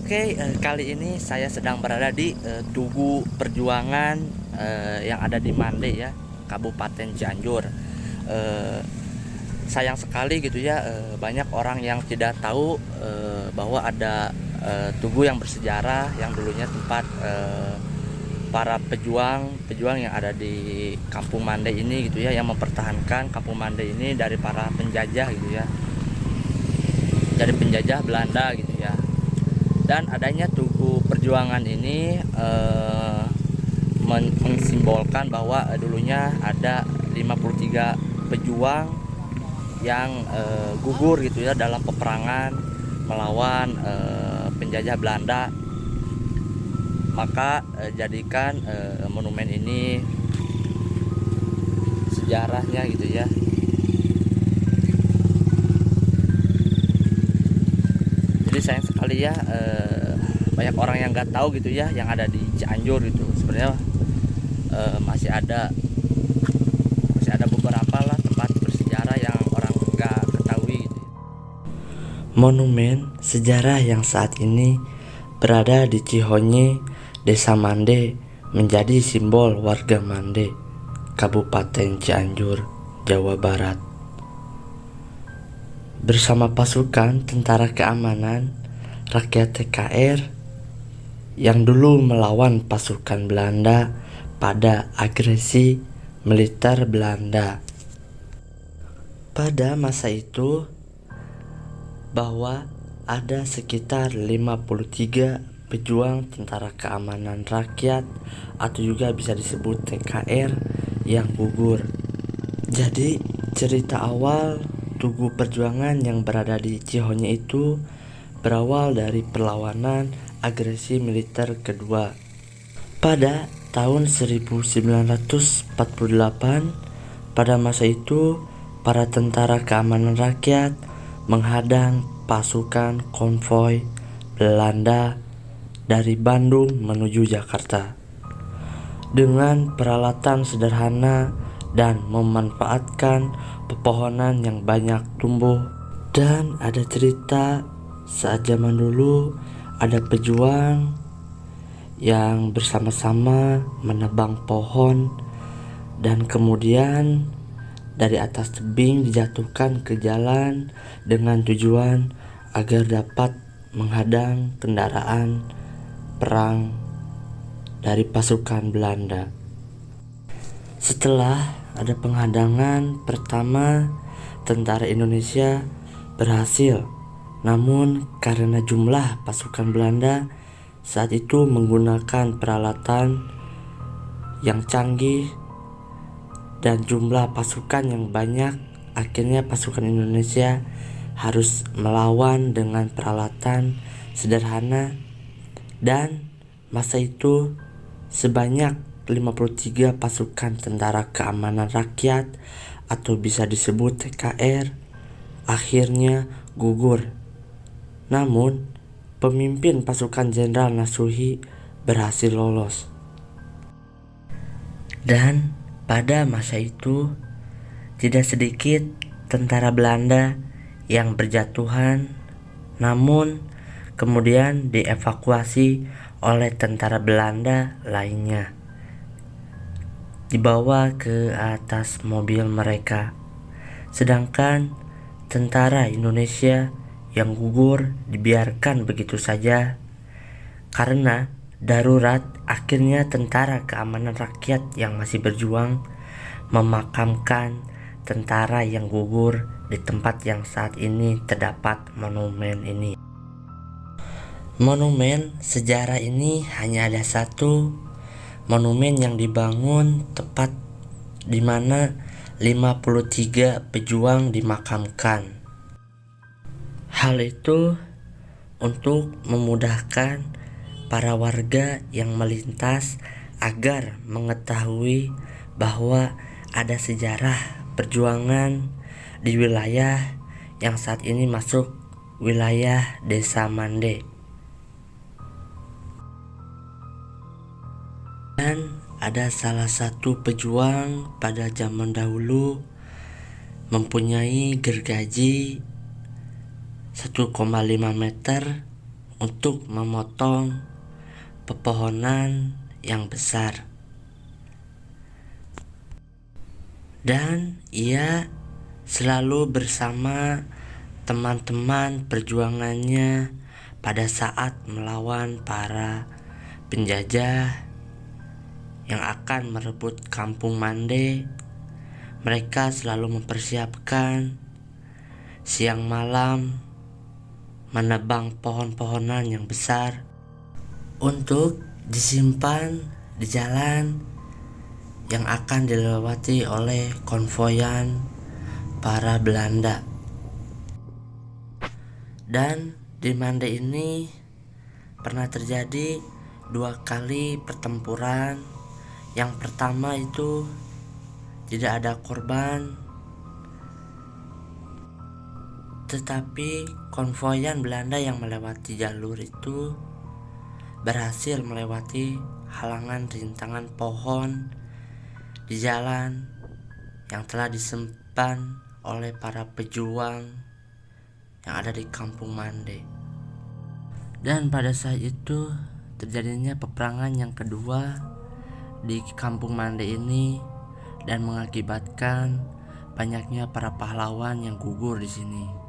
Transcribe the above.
Kali ini saya sedang berada di Tugu Perjuangan yang ada di Mande ya, Kabupaten Cianjur. Eh, Sayang sekali gitu ya, banyak orang yang tidak tahu bahwa ada tugu yang bersejarah yang dulunya tempat para pejuang yang ada di Kampung Mande ini gitu ya, yang mempertahankan Kampung Mande ini dari para penjajah gitu ya, dari penjajah Belanda gitu ya. Dan adanya Tugu Perjuangan ini mensimbolkan bahwa dulunya ada 53 pejuang yang gugur gitu ya dalam peperangan melawan penjajah Belanda. Maka jadikan monumen ini sejarahnya gitu ya. Jadi sayang sekali ya, banyak orang yang nggak tahu gitu ya, yang ada di Cianjur itu sebenarnya masih ada beberapa lah tempat bersejarah yang orang nggak ketahui gitu. Monumen sejarah yang saat ini berada di Cihonye, Desa Mande, menjadi simbol warga Mande, Kabupaten Cianjur, Jawa Barat. Bersama pasukan Tentara Keamanan Rakyat TKR yang dulu melawan pasukan Belanda pada agresi militer Belanda. Pada masa itu, bahwa ada sekitar 53 pejuang Tentara Keamanan Rakyat atau juga bisa disebut TKR yang gugur. Jadi cerita awal Tugu Perjuangan yang berada di Cihonye itu berawal dari perlawanan agresi militer kedua. Pada tahun 1948, pada masa itu para Tentara Keamanan Rakyat menghadang pasukan konvoi Belanda dari Bandung menuju Jakarta dengan peralatan sederhana dan memanfaatkan pepohonan yang banyak tumbuh. Dan ada cerita saat zaman dulu ada pejuang yang bersama-sama menebang pohon dan kemudian dari atas tebing dijatuhkan ke jalan dengan tujuan agar dapat menghadang kendaraan perang dari pasukan Belanda. Setelah ada penghadangan pertama, tentara Indonesia berhasil. Namun karena jumlah pasukan Belanda saat itu menggunakan peralatan yang canggih dan jumlah pasukan yang banyak, akhirnya pasukan Indonesia harus melawan dengan peralatan sederhana. Dan masa itu sebanyak 53 pasukan Tentara Keamanan Rakyat atau bisa disebut TKR akhirnya gugur. Namun pemimpin pasukan Jenderal Nasuhi berhasil lolos. Dan pada masa itu tidak sedikit tentara Belanda yang berjatuhan, namun kemudian dievakuasi oleh tentara Belanda lainnya, dibawa ke atas mobil mereka. Sedangkan tentara Indonesia yang gugur dibiarkan begitu saja karena darurat. Akhirnya Tentara Keamanan Rakyat yang masih berjuang memakamkan tentara yang gugur di tempat yang saat ini terdapat monumen ini. Monumen sejarah ini hanya ada satu, monumen yang dibangun tepat di mana 53 pejuang dimakamkan. Hal itu untuk memudahkan para warga yang melintas agar mengetahui bahwa ada sejarah perjuangan di wilayah yang saat ini masuk wilayah Desa Mande. Dan ada salah satu pejuang pada zaman dahulu mempunyai gergaji 1,5 meter untuk memotong pepohonan yang besar. Dan ia selalu bersama teman-teman perjuangannya pada saat melawan para penjajah yang akan merebut Kampung Mande. Mereka selalu mempersiapkan siang malam menebang pohon-pohonan yang besar untuk disimpan di jalan yang akan dilewati oleh konvoyan para Belanda. Dan di Mande ini pernah terjadi 2 kali pertempuran. Yang pertama itu tidak ada korban, tetapi konvoyan Belanda yang melewati jalur itu berhasil melewati halangan rintangan pohon di jalan yang telah disimpan oleh para pejuang yang ada di Kampung Mande. Dan pada saat itu terjadinya peperangan yang kedua di Kampung Mande ini dan mengakibatkan banyaknya para pahlawan yang gugur di sini.